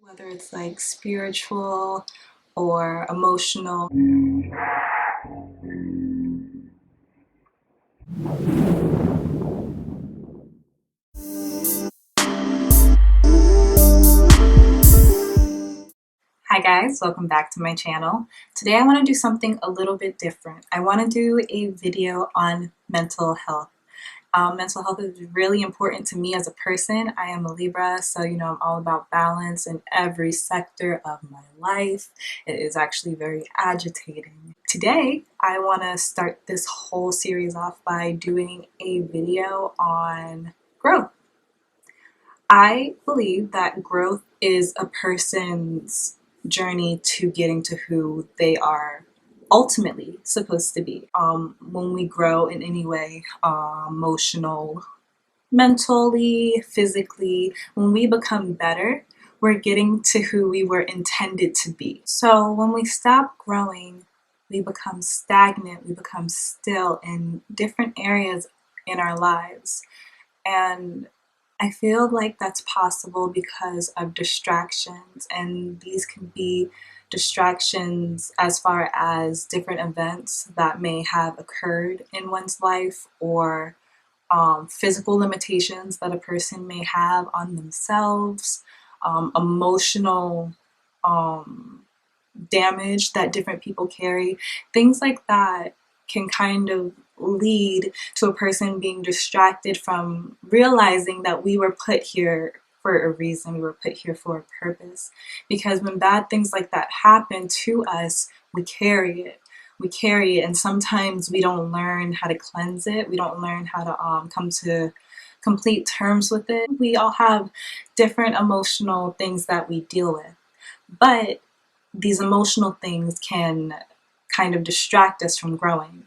whether it's like spiritual or emotional. Hi guys, welcome back to my channel. Today I want to do something a little bit different. I want to do a video on mental health. Mental health is really important to me as a person. I am a Libra, so I'm all about balance in every sector of my life. It is actually very agitating. Today, I want to start this whole series off by doing a video on growth. I believe that growth is a person's journey to getting to who they are ultimately supposed to be. When we grow in any way, emotional, mentally, physically, when we become better, we're getting to who we were intended to be. So when we stop growing, we become stagnant, we become still in different areas in our lives. And I feel like that's possible because of distractions, and these can be distractions as far as different events that may have occurred in one's life, or physical limitations that a person may have on themselves, emotional damage that different people carry. Things like that can kind of lead to a person being distracted from realizing that we were put here for a reason, we were put here for a purpose. Because when bad things like that happen to us, we carry it. We carry it, and sometimes we don't learn how to cleanse it. We don't learn how to come to complete terms with it. We all have different emotional things that we deal with, but these emotional things can kind of distract us from growing.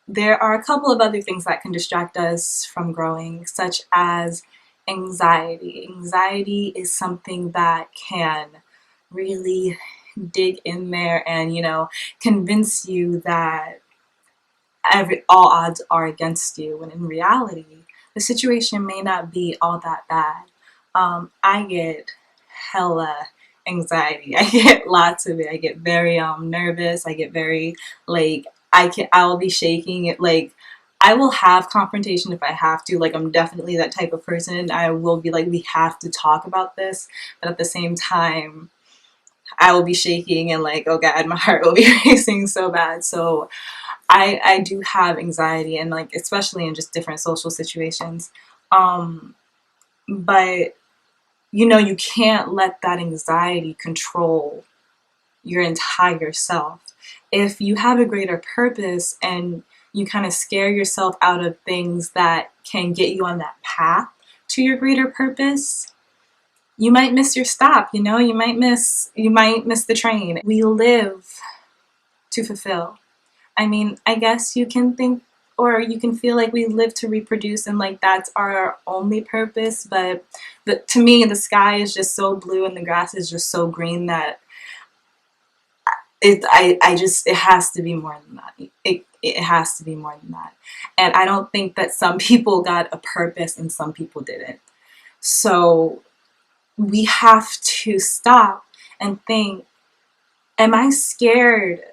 There are a couple of other things that can distract us from growing, such as anxiety. Anxiety is something that can really dig in there and, convince you that all odds are against you, when in reality, the situation may not be all that bad. I get hella anxiety. I get lots of it. I get very nervous. I get very I will be shaking it. I will have confrontation if I have to. I'm definitely that type of person. I will be like, we have to talk about this, but at the same time, I will be shaking and oh God, my heart will be racing so bad. So I do have anxiety, and especially in just different social situations. But you can't let that anxiety control your entire self. If you have a greater purpose and you kind of scare yourself out of things that can get you on that path to your greater purpose, you might miss your stop. You might miss the train. We live to fulfill. I mean, I guess you can think, or you can feel like we live to reproduce, and that's our only purpose. But to me, the sky is just so blue and the grass is just so green that it has to be more than that. It has to be more than that. And I don't think that some people got a purpose and some people didn't. So we have to stop and think, am I scared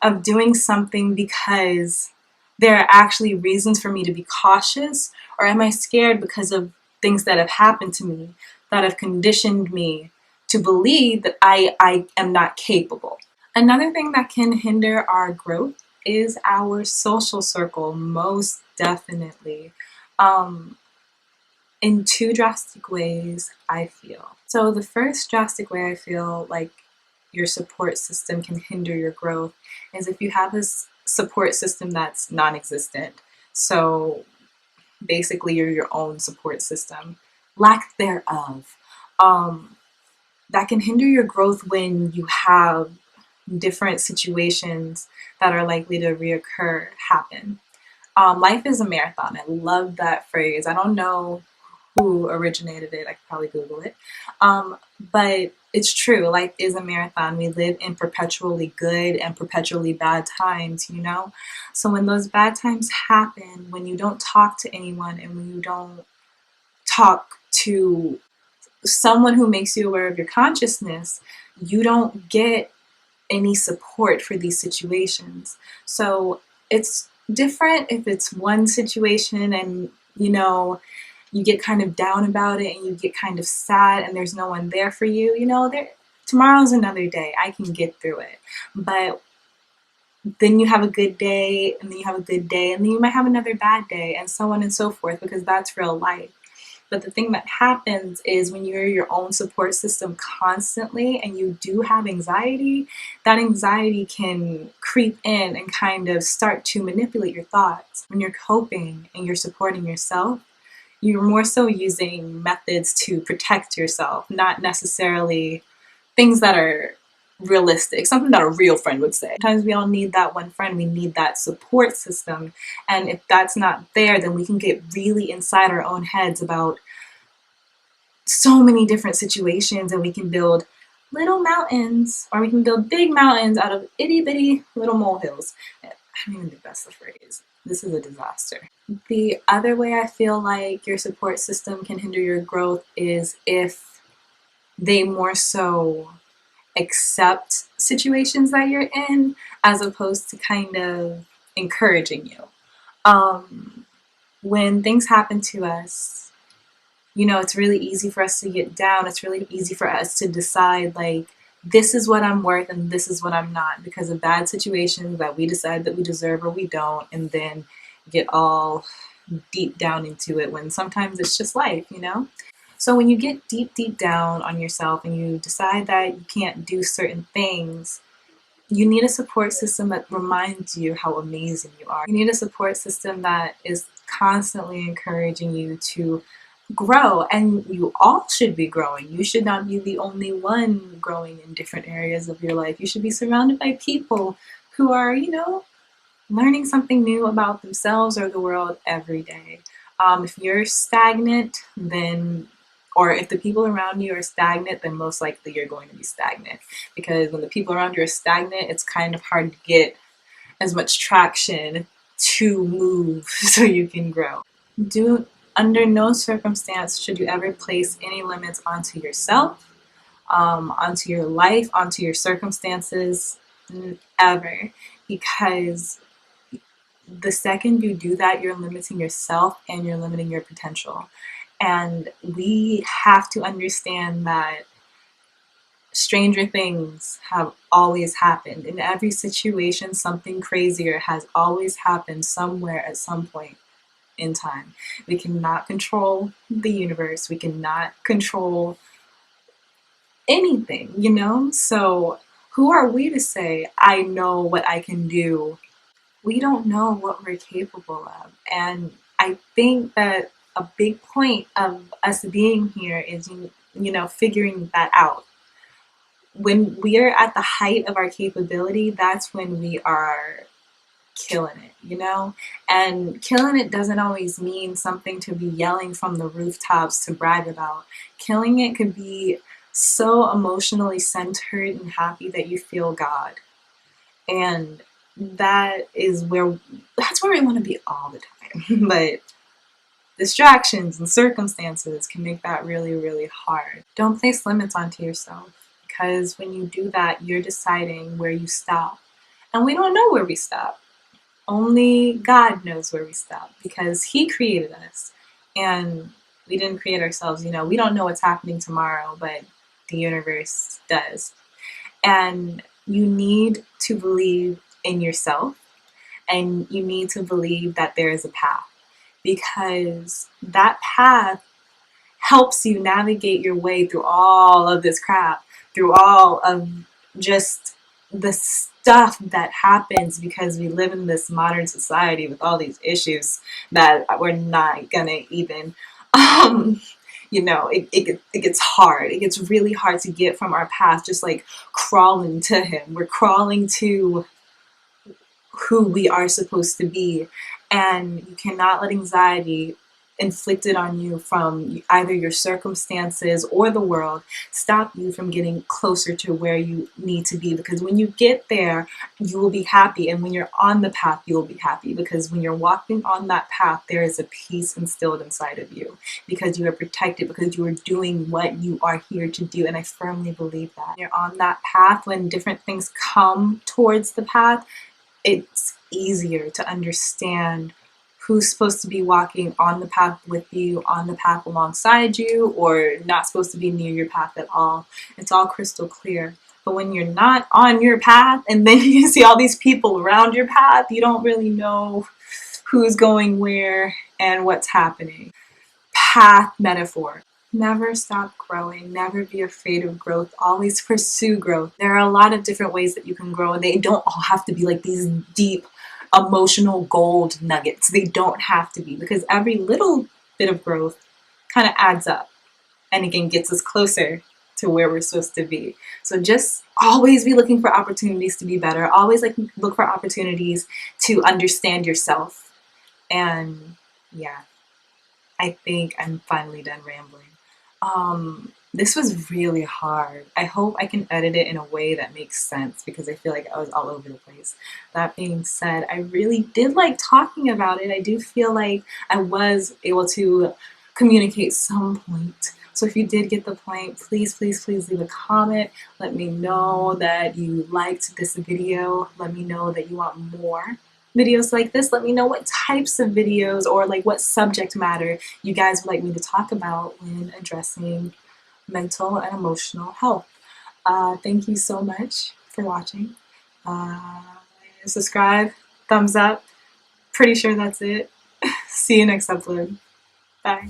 of doing something because there are actually reasons for me to be cautious? Or am I scared because of things that have happened to me that have conditioned me to believe that I am not capable? Another thing that can hinder our growth is our social circle, most definitely. In two drastic ways, I feel. So the first drastic way I feel like your support system can hinder your growth is if you have this support system that's non-existent. So basically you're your own support system, lack thereof. That can hinder your growth when you have different situations that are likely to reoccur happen. Life is a marathon. I love that phrase. I don't know who originated it. I could probably Google it. But it's true. Life is a marathon. We live in perpetually good and perpetually bad times, So when those bad times happen, when you don't talk to anyone and when you don't talk to someone who makes you aware of your consciousness, you don't get any support for these situations. So it's different if it's one situation and you get kind of down about it and you get kind of sad and there's no one there for you. Tomorrow's another day. I can get through it. But then you have a good day, and then you have a good day, and then you might have another bad day, and so on and so forth, because that's real life. But the thing that happens is when you're your own support system constantly and you do have anxiety, that anxiety can creep in and kind of start to manipulate your thoughts. When you're coping and you're supporting yourself, you're more so using methods to protect yourself, not necessarily things that are realistic, something that a real friend would say. Sometimes we all need that one friend, we need that support system. And if that's not there, then we can get really inside our own heads about so many different situations, and we can build little mountains, or we can build big mountains out of itty bitty little molehills. I don't even think that's the phrase. This is a disaster. The other way I feel like your support system can hinder your growth is if they more so accept situations that you're in as opposed to kind of encouraging you. When things happen to us, it's really easy for us to get down. It's really easy for us to decide, like, this is what I'm worth and this is what I'm not, because of bad situations that we decide that we deserve or we don't, and then get all deep down into it when sometimes it's just life. So when you get deep, deep down on yourself and you decide that you can't do certain things, you need a support system that reminds you how amazing you are. You need a support system that is constantly encouraging you to grow, and you all should be growing. You should not be the only one growing in different areas of your life. You should be surrounded by people who are, learning something new about themselves or the world every day. If you're stagnant, or if the people around you are stagnant, then most likely you're going to be stagnant. Because when the people around you are stagnant, it's kind of hard to get as much traction to move so you can grow. Under no circumstance should you ever place any limits onto yourself, onto your life, onto your circumstances, ever. Because the second you do that, you're limiting yourself and you're limiting your potential. And we have to understand that stranger things have always happened. In every situation, something crazier has always happened somewhere at some point in time. We cannot control the universe. We cannot control anything, So who are we to say, I know what I can do? We don't know what we're capable of. And I think that a big point of us being here is, figuring that out. When we are at the height of our capability, that's when we are killing it, And killing it doesn't always mean something to be yelling from the rooftops to brag about. Killing it could be so emotionally centered and happy that you feel God. And that's where we want to be all the time. But distractions and circumstances can make that really, really hard. Don't place limits onto yourself, because when you do that, you're deciding where you stop. And we don't know where we stop. Only God knows where we stop, because He created us. And we didn't create ourselves. We don't know what's happening tomorrow, but the universe does. And you need to believe in yourself, and you need to believe that there is a path, because that path helps you navigate your way through all of this crap, through all of just the stuff that happens, because we live in this modern society with all these issues that we're not gonna even it gets hard. It gets really hard to get from our path, just like crawling to Him. We're crawling to who we are supposed to be. And you cannot let anxiety inflicted on you from either your circumstances or the world stop you from getting closer to where you need to be. Because when you get there, you will be happy. And when you're on the path, you will be happy. Because when you're walking on that path, there is a peace instilled inside of you. Because you are protected, because you are doing what you are here to do. And I firmly believe that. You're on that path, when different things come towards the path, it's easier to understand who's supposed to be walking on the path with you, on the path alongside you, or not supposed to be near your path at all. It's all crystal clear. But when you're not on your path and then you see all these people around your path, you don't really know who's going where and what's happening. Path metaphor. Never stop growing. Never be afraid of growth. Always pursue growth. There are a lot of different ways that you can grow, and they don't all have to be like these deep emotional gold nuggets. They don't have to be, because every little bit of growth kind of adds up and again gets us closer to where we're supposed to be. So just always be looking for opportunities to be better. Always look for opportunities to understand yourself. And yeah, I think I'm finally done rambling. This was really hard. I hope I can edit it in a way that makes sense, because I feel like I was all over the place. That being said, I really did like talking about it. I do feel like I was able to communicate some point. So if you did get the point, please, please, please leave a comment. Let me know that you liked this video. Let me know that you want more videos like this. Let me know what types of videos or like what subject matter you guys would like me to talk about when addressing mental and emotional health. Thank you so much for watching. Subscribe, thumbs up. Pretty sure that's it. See you next upload. Bye.